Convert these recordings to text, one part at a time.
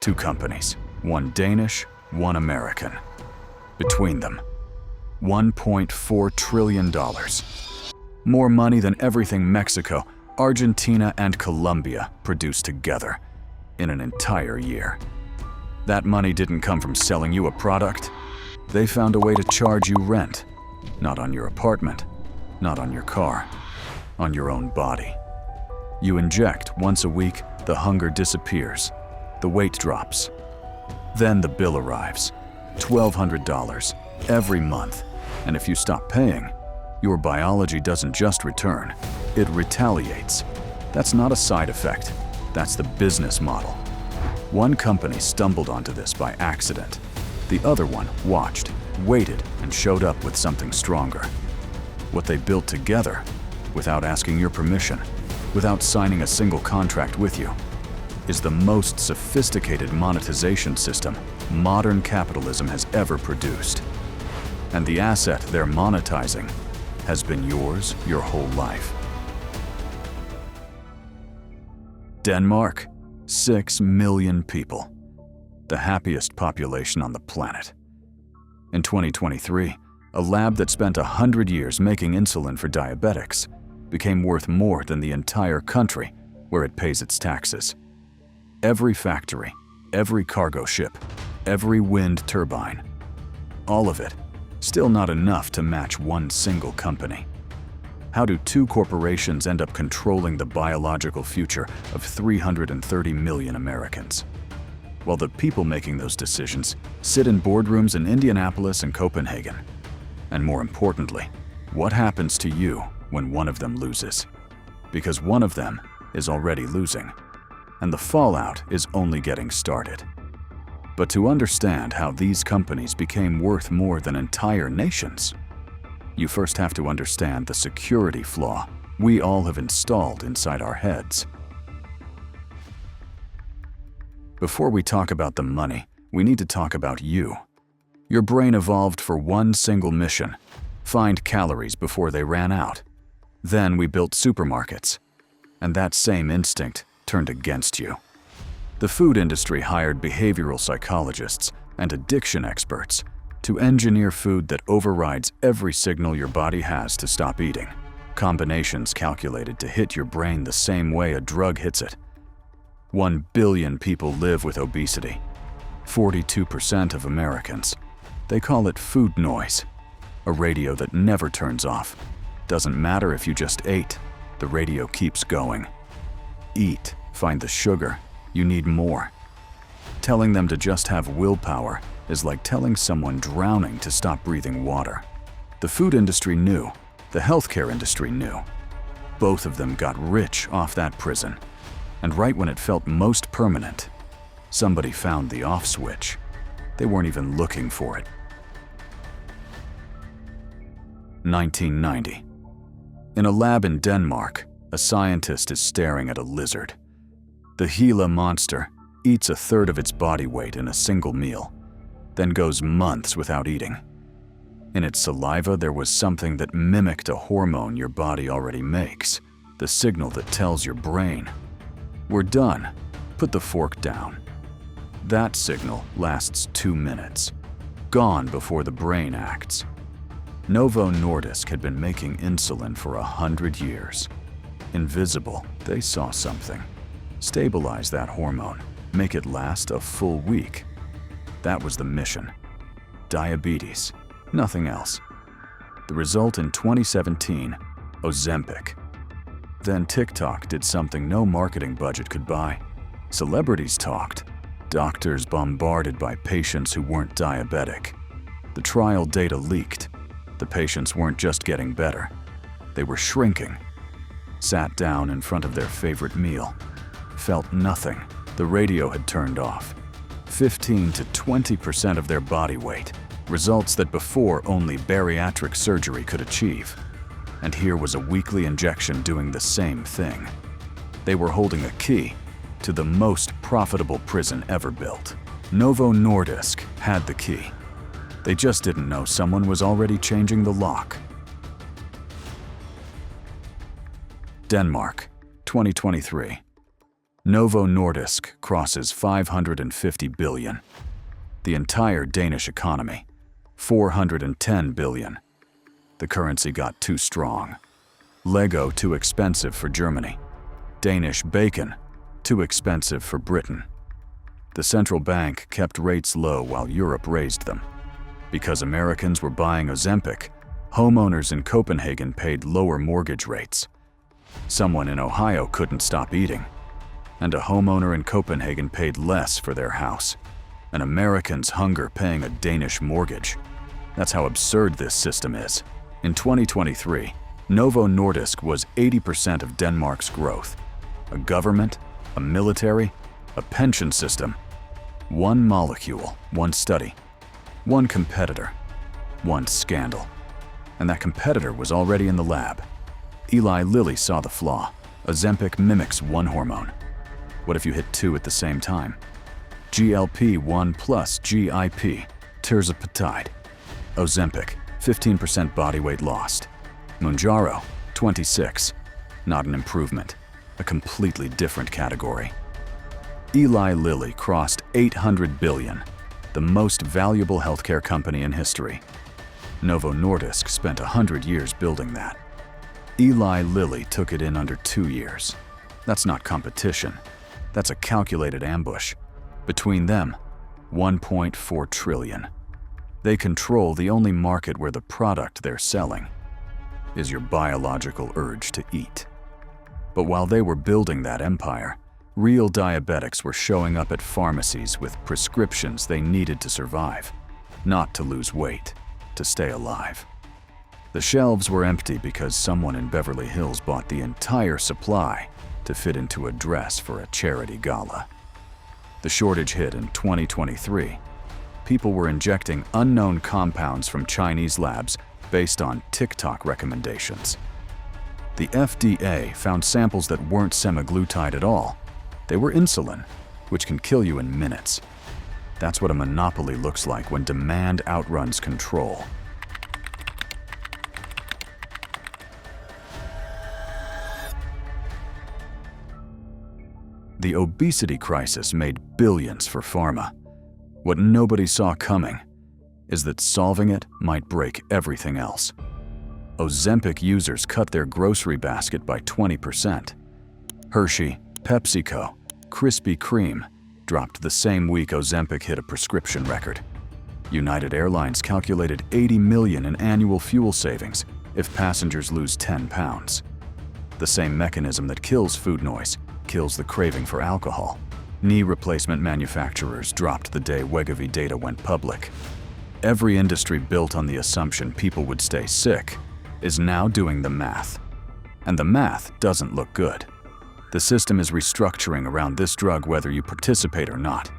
Two companies, one Danish, one American. Between them, $1.4 trillion. More money than everything Mexico, Argentina, and Colombia produced together in an entire year. That money didn't come from selling you a product. They found a way to charge you rent, not on your apartment, not on your car, on your own body. You inject once a week, the hunger disappears, the weight drops. Then the bill arrives, $1,200 every month, and if you stop paying, your biology doesn't just return, it retaliates. That's not a side effect, that's the business model. One company stumbled onto this by accident. The other one watched, waited, and showed up with something stronger. What they built together, without asking your permission, without signing a single contract with you, is the most sophisticated monetization system modern capitalism has ever produced. And the asset they're monetizing has been yours your whole life. Denmark, 6 million people, the happiest population on the planet. In 2023, a lab that spent 100 years making insulin for diabetics became worth more than the entire country where it pays its taxes. Every factory, every cargo ship, every wind turbine, all of it, still not enough to match one single company. How do two corporations end up controlling the biological future of 330 million Americans? While the people making those decisions sit in boardrooms in Indianapolis and Copenhagen. And more importantly, what happens to you when one of them loses? Because one of them is already losing, and the fallout is only getting started. But to understand how these companies became worth more than entire nations, you first have to understand the security flaw we all have installed inside our heads. Before we talk about the money, we need to talk about you. Your brain evolved for one single mission: find calories before they ran out. Then we built supermarkets, and that same instinct turned against you. The food industry hired behavioral psychologists and addiction experts to engineer food that overrides every signal your body has to stop eating. Combinations calculated to hit your brain the same way a drug hits it. 1 billion people live with obesity. 42% of Americans. They call it food noise, a radio that never turns off. Doesn't matter if you just ate, the radio keeps going. Eat, find the sugar, you need more. Telling them to just have willpower is like telling someone drowning to stop breathing water. The food industry knew, the healthcare industry knew. Both of them got rich off that prison. And right when it felt most permanent, somebody found the off switch. They weren't even looking for it. 1990. In a lab in Denmark, a scientist is staring at a lizard. The Gila monster eats a third of its body weight in a single meal, then goes months without eating. In its saliva, there was something that mimicked a hormone your body already makes, the signal that tells your brain, "We're done, put the fork down." That signal lasts 2 minutes, gone before the brain acts. Novo Nordisk had been making insulin for 100 years. Invisible, they saw something. Stabilize that hormone, make it last a full week. That was the mission. Diabetes, nothing else. The result in 2017, Ozempic. Then TikTok did something no marketing budget could buy. Celebrities talked. Doctors bombarded by patients who weren't diabetic. The trial data leaked. The patients weren't just getting better. They were shrinking. Sat down in front of their favorite meal. Felt nothing. The radio had turned off. 15 to 20% of their body weight. Results that before only bariatric surgery could achieve. And here was a weekly injection doing the same thing. They were holding a key to the most profitable prison ever built. Novo Nordisk had the key. They just didn't know someone was already changing the lock. Denmark, 2023. Novo Nordisk crosses 550 billion. The entire Danish economy, 410 billion. The currency got too strong. Lego too expensive for Germany. Danish bacon too expensive for Britain. The central bank kept rates low while Europe raised them. Because Americans were buying Ozempic, homeowners in Copenhagen paid lower mortgage rates. Someone in Ohio couldn't stop eating, and a homeowner in Copenhagen paid less for their house. An American's hunger paying a Danish mortgage. That's how absurd this system is. In 2023, Novo Nordisk was 80% of Denmark's growth. A government, a military, a pension system. One molecule, one study, one competitor, one scandal. And that competitor was already in the lab. Eli Lilly saw the flaw. Ozempic mimics one hormone. What if you hit two at the same time? GLP-1 plus GIP, tirzepatide. Ozempic, 15% body weight lost. Mounjaro, 26. Not an improvement, a completely different category. Eli Lilly crossed 800 billion, the most valuable healthcare company in history. Novo Nordisk spent 100 years building that. Eli Lilly took it in under 2 years. That's not competition. That's a calculated ambush. Between them, 1.4 trillion. They control the only market where the product they're selling is your biological urge to eat. But while they were building that empire, real diabetics were showing up at pharmacies with prescriptions they needed to survive, not to lose weight, to stay alive. The shelves were empty because someone in Beverly Hills bought the entire supply to fit into a dress for a charity gala. The shortage hit in 2023. People were injecting unknown compounds from Chinese labs based on TikTok recommendations. The FDA found samples that weren't semaglutide at all. They were insulin, which can kill you in minutes. That's what a monopoly looks like when demand outruns control. The obesity crisis made billions for Pharma. What nobody saw coming is that solving it might break everything else. Ozempic users cut their grocery basket by 20%. Hershey, PepsiCo, Krispy Kreme dropped the same week Ozempic hit a prescription record. United Airlines calculated 80 million in annual fuel savings if passengers lose 10 pounds. The same mechanism that kills food noise kills the craving for alcohol. Knee replacement manufacturers dropped the day wegovy data went public. Every industry built on the assumption people would stay sick is now doing the math. And the math doesn't look good. The system is restructuring around this drug whether you participate or not.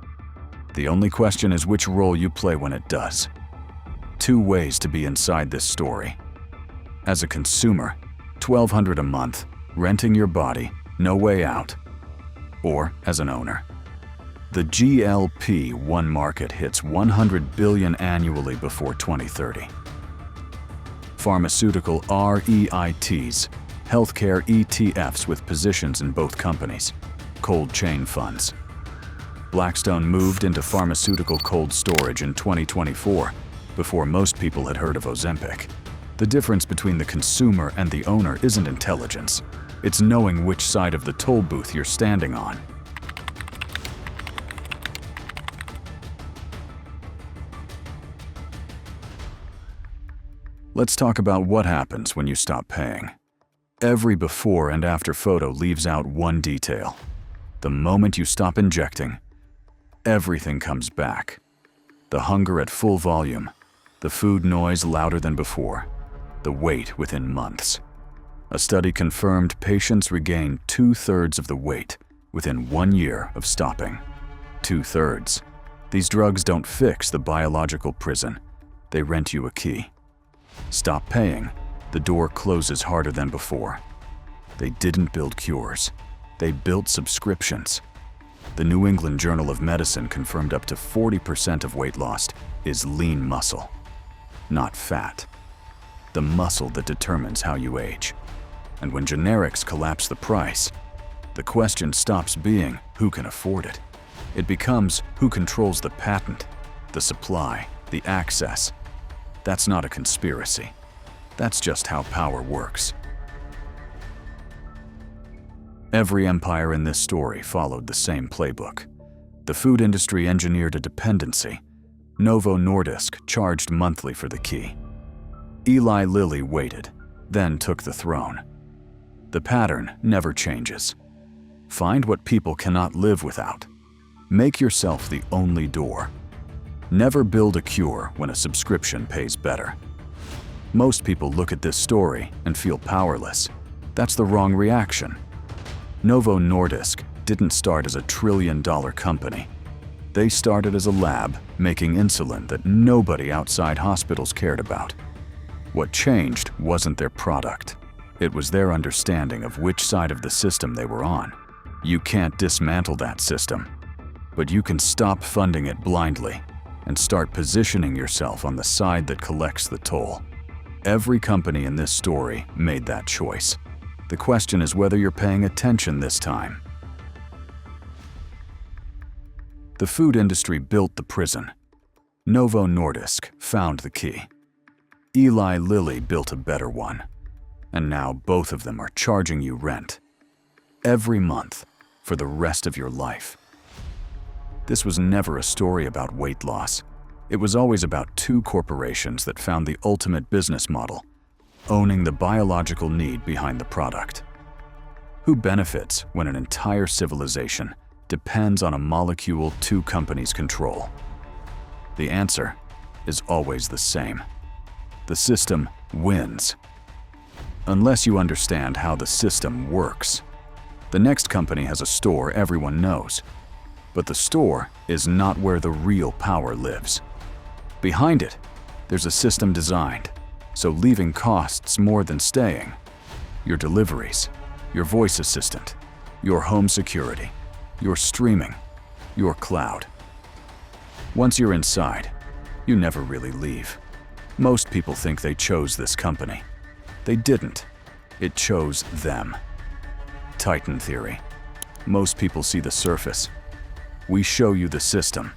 The only question is which role you play when it does. 2 ways to be inside this story. As a consumer, $1,200 a month, renting your body, no way out. Or as an owner. The GLP-1 market hits 100 billion annually before 2030. Pharmaceutical REITs, healthcare ETFs with positions in both companies, cold chain funds. Blackstone moved into pharmaceutical cold storage in 2024, before most people had heard of Ozempic. The difference between the consumer and the owner isn't intelligence. It's knowing which side of the toll booth you're standing on. Let's talk about what happens when you stop paying. Every before and after photo leaves out one detail. The moment you stop injecting, everything comes back. The hunger at full volume, the food noise louder than before, the weight within months. A study confirmed patients regained 2/3 of the weight within 1 year of stopping. 2/3. These drugs don't fix the biological prison. They rent you a key. Stop paying, the door closes harder than before. They didn't build cures. They built subscriptions. The New England Journal of Medicine confirmed up to 40% of weight loss is lean muscle, not fat. The muscle that determines how you age. And when generics collapse the price, The question stops being who can afford it. It becomes who controls the patent, the supply, the access. That's not a conspiracy. That's just how power works. Every empire in this story followed the same playbook. The food industry engineered a dependency. Novo Nordisk charged monthly for the key. Eli Lilly waited, then took the throne. The pattern never changes. Find what people cannot live without. Make yourself the only door. Never build a cure when a subscription pays better. Most people look at this story and feel powerless. That's the wrong reaction. Novo Nordisk didn't start as a trillion-dollar company. They started as a lab making insulin that nobody outside hospitals cared about. What changed wasn't their product. It was their understanding of which side of the system they were on. You can't dismantle that system, but you can stop funding it blindly and start positioning yourself on the side that collects the toll. Every company in this story made that choice. The question is whether you're paying attention this time. The food industry built the prison. Novo Nordisk found the key. Eli Lilly built a better one. And now both of them are charging you rent. Every month, for the rest of your life. This was never a story about weight loss. It was always about two corporations that found the ultimate business model, owning the biological need behind the product. Who benefits when an entire civilization depends on a molecule two companies control? The answer is always the same. The system wins. Unless you understand how the system works. The next company has a store everyone knows, but the store is not where the real power lives. Behind it, there's a system designed so leaving costs more than staying. Your deliveries, your voice assistant, your home security, your streaming, your cloud. Once you're inside, you never really leave. Most people think they chose this company. They didn't. It chose them. Titan theory. Most people see the surface. We show you the system.